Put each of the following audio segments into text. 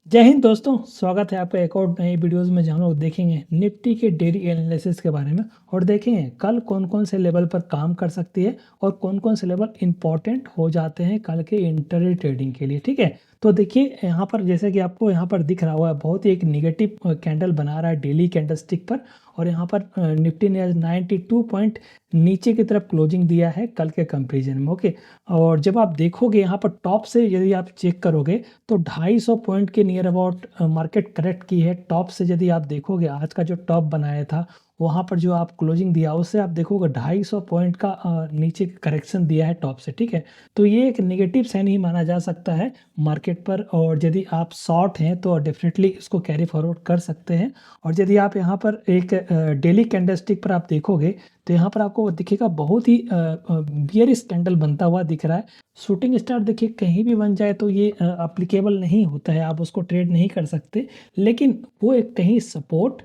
जय हिंद दोस्तों, स्वागत है आपका एक और नई वीडियोस में जहाँ हम लोग देखेंगे निफ्टी के डेली एनालिसिस के बारे में और देखेंगे कल कौन कौन से लेवल पर काम कर सकती है और कौन कौन से लेवल इंपॉर्टेंट हो जाते हैं कल के इंटरडे ट्रेडिंग के लिए। ठीक है, तो देखिए यहाँ पर जैसे कि आपको यहाँ पर दिख रहा हुआ है बहुत ही एक निगेटिव कैंडल बना रहा है डेली कैंडलस्टिक पर। और यहाँ पर निफ्टी ने आज 92 पॉइंट नीचे की तरफ क्लोजिंग दिया है कल के कंपेरिजन में। ओके, और जब आप देखोगे यहाँ पर टॉप से यदि आप चेक करोगे तो 250 पॉइंट के नियर अबाउट मार्केट करेक्ट की है। टॉप से यदि आप देखोगे आज का जो टॉप बनाया था वहाँ पर जो आप क्लोजिंग दिया उससे आप देखोगे 250 पॉइंट का नीचे करेक्शन दिया है टॉप से। ठीक है, तो ये एक नेगेटिव साइन ही माना जा सकता है मार्केट पर। और यदि आप शॉर्ट हैं तो डेफिनेटली इसको कैरी फॉरवर्ड कर सकते हैं। और यदि आप यहाँ पर एक डेली कैंडलस्टिक पर आप देखोगे तो यहाँ पर आपको दिखेगा बहुत ही बियरिश कैंडल बनता हुआ दिख रहा है। शूटिंग स्टार देखिए कहीं भी बन जाए तो ये अप्लीकेबल नहीं होता है, आप उसको ट्रेड नहीं कर सकते। लेकिन वो एक कहीं सपोर्ट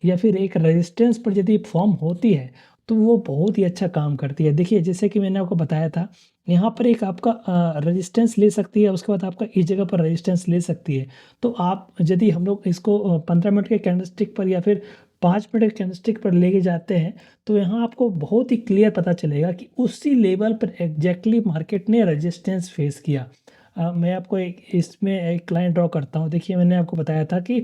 या फिर एक रेजिस्टेंस पर यदि फॉर्म होती है तो वो बहुत ही अच्छा काम करती है। देखिए जैसे कि मैंने आपको बताया था यहाँ पर एक आपका रेजिस्टेंस ले सकती है, उसके बाद आपका इस जगह पर रेजिस्टेंस ले सकती है। तो आप यदि हम लोग इसको 15 मिनट के कैंडलस्टिक पर या फिर 5 मिनट के कैंडलस्टिक पर लेके जाते हैं तो यहाँ आपको बहुत ही क्लियर पता चलेगा कि उसी लेवल पर एग्जैक्टली मार्केट ने रेजिस्टेंस फेस किया। मैं आपको इसमें एक लाइन ड्रॉ करता हूँ। देखिए मैंने आपको बताया था कि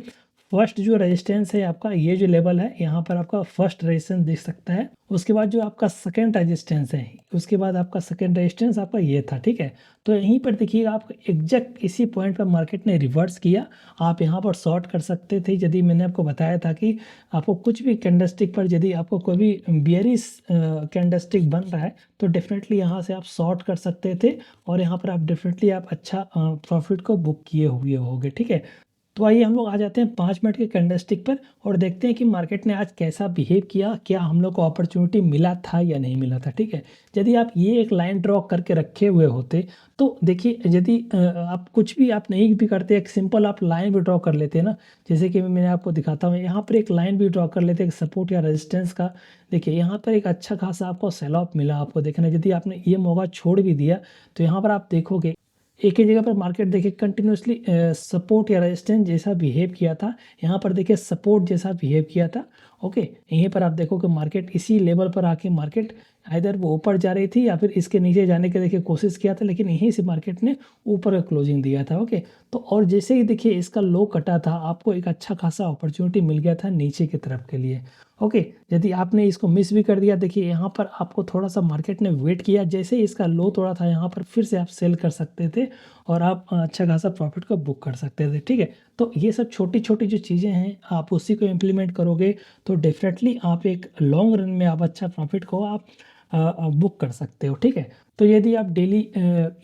फर्स्ट जो रेजिस्टेंस है आपका ये जो लेवल है यहाँ पर आपका फर्स्ट रेजिस्टेंस दिख सकता है। उसके बाद जो आपका सेकंड रेजिस्टेंस है उसके बाद आपका सेकंड रेजिस्टेंस आपका ये था। ठीक है, तो यहीं पर देखिए आप एग्जैक्ट इसी पॉइंट पर मार्केट ने रिवर्स किया। आप यहाँ पर शॉर्ट कर सकते थे यदि मैंने आपको बताया था कि आपको कुछ भी कैंडलस्टिक पर यदि आपको कोई भी बियरिश कैंडलस्टिक बन रहा है तो डेफिनेटली यहाँ से आप शॉर्ट कर सकते थे और यहाँ पर आप डेफिनेटली आप अच्छा प्रॉफिट को बुक किए हुए होगे। ठीक है, तो आइए हम लोग आ जाते हैं 5 मिनट के कैंडलस्टिक पर और देखते हैं कि मार्केट ने आज कैसा बिहेव किया, क्या हम लोग को अपॉर्चुनिटी मिला था या नहीं मिला था। ठीक है, यदि आप ये एक लाइन ड्रॉ करके रखे हुए होते तो देखिए यदि आप कुछ भी आप नहीं भी करते, एक सिंपल आप लाइन भी ड्रॉ कर लेते हैं ना, जैसे कि मैं आपको दिखाता हूँ यहाँ पर एक लाइन भी ड्रॉ कर लेते एक सपोर्ट या रेजिस्टेंस का। देखिए यहाँ पर एक अच्छा खासा आपको सेल ऑफ मिला। आपको देखना यदि आपने ये मौका छोड़ भी दिया तो यहाँ पर आप देखोगे एक ही जगह पर मार्केट देखिए कंटिन्यूसली सपोर्ट या रेजिस्टेंस जैसा बिहेव किया था। यहाँ पर देखिए सपोर्ट जैसा बिहेव किया था। ओके, यहीं पर आप देखो कि मार्केट इसी लेवल पर आके मार्केट इधर वो ऊपर जा रही थी या फिर इसके नीचे जाने के देखिए कोशिश किया था, लेकिन यहीं से मार्केट ने ऊपर क्लोजिंग दिया था। ओके, तो और जैसे ही देखिए इसका लो कटा था आपको एक अच्छा खासा अपॉर्चुनिटी मिल गया था नीचे की तरफ के लिए। ओके, यदि आपने इसको मिस भी कर दिया, देखिए यहाँ पर आपको थोड़ा सा मार्केट ने वेट किया, जैसे ही इसका लो तोड़ा था यहाँ पर फिर से आप सेल कर सकते थे और आप अच्छा खासा प्रॉफिट को बुक कर सकते थे। ठीक है, तो ये सब छोटी छोटी जो चीज़ें हैं आप उसी को इम्प्लीमेंट करोगे तो डेफिनेटली आप एक लॉन्ग रन में आप अच्छा प्रॉफिट को आप बुक कर सकते हो। ठीक है, तो यदि आप डेली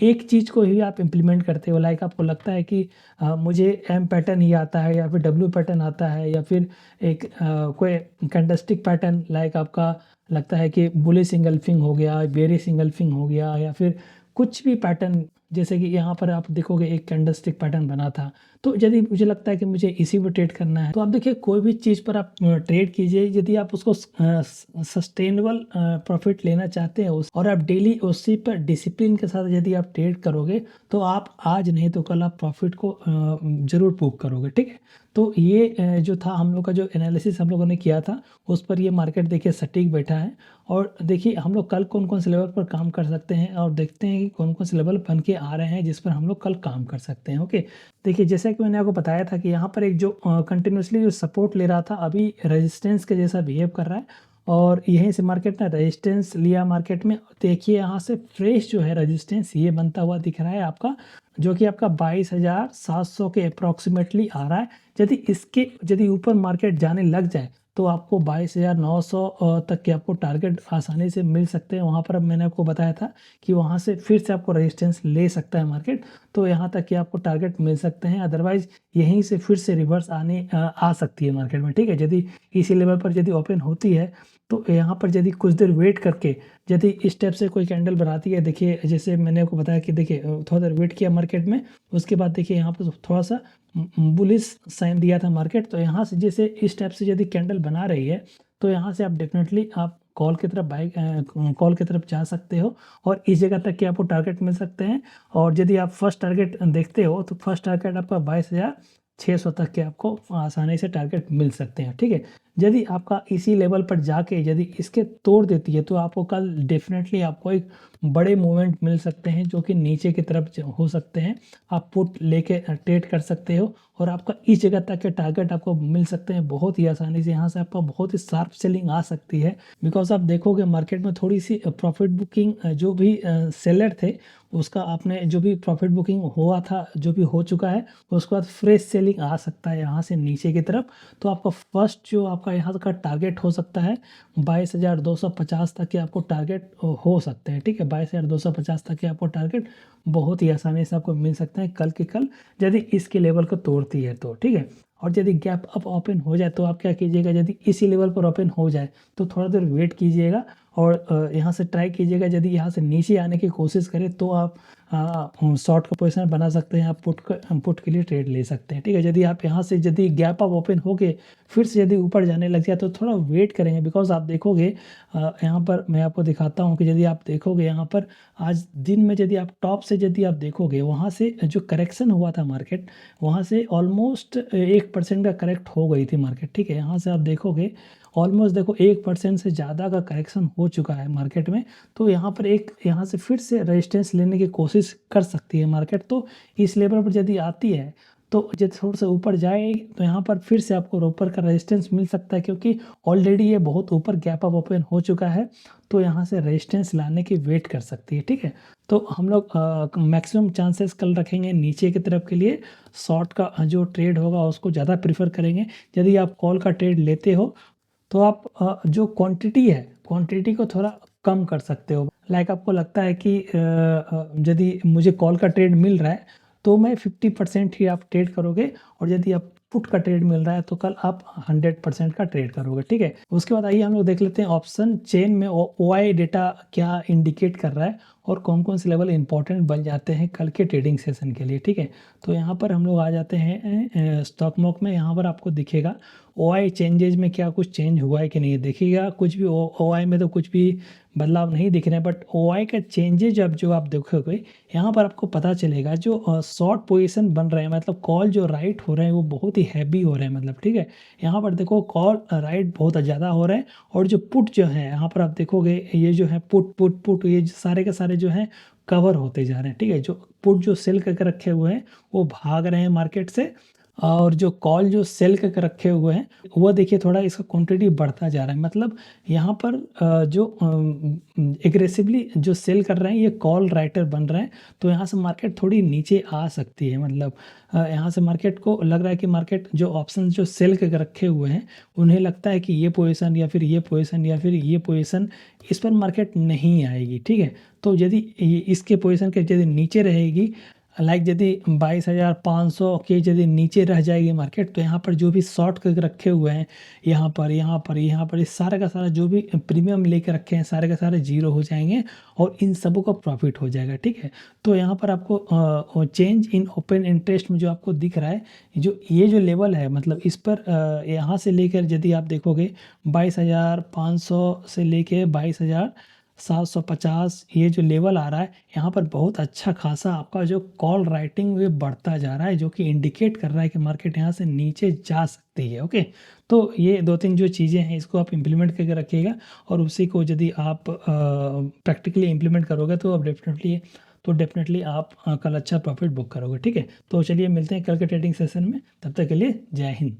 एक चीज़ को ही आप इम्प्लीमेंट करते हो, लाइक आपको लगता है कि मुझे एम पैटर्न ही आता है या फिर डब्ल्यू पैटर्न आता है या फिर एक कोई कैंडलस्टिक पैटर्न, लाइक आपका लगता है कि बुलिश इंगल्फिंग हो गया, बेरिश इंगल्फिंग हो गया या फिर कुछ भी पैटर्न, जैसे कि यहाँ पर आप देखोगे एक कैंडलस्टिक पैटर्न बना था। तो यदि मुझे लगता है कि मुझे इसी पर ट्रेड करना है तो आप देखिए कोई भी चीज़ पर आप ट्रेड कीजिए। यदि आप उसको सस्टेनेबल प्रॉफिट लेना चाहते हैं और आप डेली उसी पर डिसिप्लिन के साथ यदि आप ट्रेड करोगे तो आप आज नहीं तो कल आप प्रॉफिट को ज़रूर बुक करोगे। ठीक है, तो ये जो था हम लोग का जो एनालिसिस हम लोगों ने किया था उस पर ये मार्केट देखिए सटीक बैठा है। और देखिए हम लोग कल कौन कौन से लेवल पर काम कर सकते हैं और देखते हैं कि कौन कौन से लेवल बन के आ रहे हैं जिस पर हम लोग कल काम कर सकते हैं। ओके, देखिए जैसा कि मैंने आपको बताया था कि यहाँ पर एक जो कंटिन्यूसली जो सपोर्ट ले रहा था अभी रेजिस्टेंस के जैसा बिहेव कर रहा है और यहीं से मार्केट ने रेजिस्टेंस लिया मार्केट में। देखिए यहाँ से फ्रेश जो है रेजिस्टेंस ये बनता हुआ दिख रहा है आपका, जो कि आपका 22,700 के अप्रॉक्सीमेटली आ रहा है। यदि ऊपर मार्केट जाने लग जाए तो आपको 22,900 तक के आपको टारगेट आसानी से मिल सकते हैं। वहाँ पर अब मैंने आपको बताया था कि वहाँ से फिर से आपको रेजिस्टेंस ले सकता है मार्केट, तो यहाँ तक कि आपको टारगेट मिल सकते हैं। अदरवाइज यहीं से फिर से रिवर्स आ सकती है मार्केट में। ठीक है, यदि इसी लेवल पर यदि ओपन होती है तो यहाँ पर यदि कुछ देर वेट करके यदि इस टाइप से कोई कैंडल बनाती है, देखिए जैसे मैंने आपको बताया कि देखिए थोड़ा देर वेट किया मार्केट में, उसके बाद देखिए यहाँ पर थोड़ा सा बुलिश साइन दिया था मार्केट। तो यहाँ से जैसे इस टाइप से यदि कैंडल बना रही है तो यहाँ से आप डेफिनेटली आप कॉल की तरफ कॉल की तरफ जा सकते हो और इस जगह तक कि आपको टारगेट मिल सकते हैं। और यदि आप फर्स्ट टारगेट देखते हो तो फर्स्ट टारगेट आपका 600 तक के आपको आसानी से टारगेट मिल सकते हैं, ठीक है। यदि आपका इसी लेवल पर जाके यदि इसके तोड़ देती है तो आपको कल डेफिनेटली आपको एक बड़े मूवमेंट मिल सकते हैं जो कि नीचे की तरफ हो सकते हैं। आप पुट लेके ट्रेड कर सकते हो और आपका इस जगह तक के टारगेट आपको मिल सकते हैं बहुत ही आसानी से। यहाँ से आपका बहुत ही शार्प सेलिंग आ सकती है, बिकॉज आप देखोगे मार्केट में थोड़ी सी प्रॉफिट बुकिंग जो भी सेलर थे उसका आपने जो भी प्रॉफिट बुकिंग हुआ था जो भी हो चुका है, उसके बाद फ्रेश सेलिंग आ सकता है यहाँ से नीचे की तरफ। तो आपका फर्स्ट जो आपका यहाँ का टारगेट हो सकता है 22,250 तक के आपको टारगेट हो सकते हैं, ठीक है। 22,250 तक के आपको टारगेट बहुत ही आसानी से आपको मिल सकते हैं कल के कल, यदि इसके लेवल को तोड़ती है तो, ठीक है। और यदि गैप अप ओपन हो जाए तो आप क्या कीजिएगा, यदि इसी लेवल पर ओपन हो जाए तो थोड़ा देर वेट कीजिएगा और यहाँ से ट्राई कीजिएगा। यदि यहाँ से नीचे आने की कोशिश करें तो आप शॉर्ट का पोजीशन बना सकते हैं, आप पुट के लिए ट्रेड ले सकते हैं, ठीक है। यदि आप यहाँ से यदि गैप अप ओपन हो के फिर से यदि ऊपर जाने लग जाए तो थोड़ा वेट करेंगे, बिकॉज आप देखोगे यहाँ पर मैं आपको दिखाता हूँ कि यदि आप देखोगे यहाँ पर आज दिन में यदि आप टॉप से यदि आप देखोगे वहाँ से जो करेक्शन हुआ था मार्केट, वहाँ से ऑलमोस्ट 1% का करेक्ट हो गई थी मार्केट, ठीक है। यहाँ से आप देखोगे ऑलमोस्ट देखो 1% से ज़्यादा का करेक्शन हो चुका है मार्केट में। तो यहाँ पर यहाँ से फिर से रेजिस्टेंस लेने की कोशिश कर सकती है मार्केट। तो इस लेवल पर यदि आती है तो यदि थोड़ा सा ऊपर जाए तो यहाँ पर फिर से आपको ऊपर का रेजिस्टेंस मिल सकता है, क्योंकि ऑलरेडी ये बहुत ऊपर गैप अप ओपन हो चुका है। तो यहाँ से रेजिस्टेंस लाने की वेट कर सकती है, ठीक है। तो हम लोग मैक्सिमम चांसेस कल रखेंगे नीचे की तरफ के लिए। शॉर्ट का जो ट्रेड होगा उसको ज़्यादा प्रीफर करेंगे। यदि आप कॉल का ट्रेड लेते हो तो आप जो क्वांटिटी है क्वांटिटी को थोड़ा कम कर सकते हो। लाइक आपको लगता है कि यदि मुझे कॉल का ट्रेड मिल रहा है तो मैं 50% ही आप ट्रेड करोगे, और यदि आप पुट का ट्रेड मिल रहा है तो कल आप 100% का ट्रेड करोगे, ठीक है। उसके बाद आइए हम लोग देख लेते हैं ऑप्शन चेन में OI डेटा क्या इंडिकेट कर रहा है और कौन कौन से लेवल इंपॉर्टेंट बन जाते हैं कल के ट्रेडिंग सेशन के लिए, ठीक है। तो यहाँ पर हम लोग आ जाते हैं स्टॉक मॉक में। यहाँ पर आपको दिखेगा OI चेंजेज में क्या कुछ चेंज हुआ है कि नहीं। देखिएगा कुछ भी OI में तो कुछ भी बदलाव नहीं दिख रहे हैं, बट OI का चेंजेज अब जो आप देखोगे यहाँ पर आपको पता चलेगा जो शॉर्ट पोजीशन बन रहे हैं, मतलब कॉल जो राइट हो रहे हैं वो बहुत ही हैवी हो रहे हैं, मतलब, ठीक है। यहाँ पर देखो कॉल राइट बहुत ज़्यादा हो रहे हैं, और जो पुट जो है यहाँ पर आप देखोगे ये जो है पुट ये सारे के सारे जो हैं कवर होते जा रहे हैं, ठीक है। जो पुट जो सेल करके रखे हुए हैं वो भाग रहे हैं मार्केट से, और जो कॉल जो सेल करके रखे हुए हैं वो देखिए थोड़ा इसका क्वांटिटी बढ़ता जा रहा है। मतलब यहाँ पर जो एग्रेसिवली जो सेल कर रहे हैं ये कॉल राइटर बन रहे हैं। तो यहाँ से मार्केट थोड़ी नीचे आ सकती है, मतलब यहाँ से मार्केट को लग रहा है कि मार्केट जो ऑप्शन जो सेल करके रखे हुए हैं उन्हें लगता है कि ये पोजीशन या फिर ये पोजीशन या फिर ये पोजीशन इस पर मार्केट नहीं आएगी, ठीक है। तो यदि इसके पोजीशन के यदि नीचे रहेगी, लाइक यदि 22,500 के यदि नीचे रह जाएगी मार्केट, तो यहाँ पर जो भी शॉर्ट करके रखे हुए हैं यहाँ पर इस सारे का सारा जो भी प्रीमियम लेके रखे हैं सारे का सारे जीरो हो जाएंगे और इन सबों का प्रॉफिट हो जाएगा, ठीक है। तो यहाँ पर आपको चेंज इन ओपन इंटरेस्ट में जो आपको दिख रहा है जो ये जो लेवल है, मतलब इस पर यहाँ से लेकर यदि आप देखोगे 22,500 से लेके 22,750 ये जो लेवल आ रहा है यहाँ पर बहुत अच्छा खासा आपका जो कॉल राइटिंग वे बढ़ता जा रहा है, जो कि इंडिकेट कर रहा है कि मार्केट यहाँ से नीचे जा सकती है, ओके। तो ये 2-3 जो चीज़ें हैं इसको आप इम्प्लीमेंट करके रखिएगा, और उसी को यदि आप प्रैक्टिकली इम्प्लीमेंट करोगे तो आप डेफिनेटली आप कल अच्छा प्रॉफिट बुक करोगे, ठीक है। तो चलिए मिलते हैं कल के ट्रेडिंग सेशन में, तब तक के लिए जय हिंद।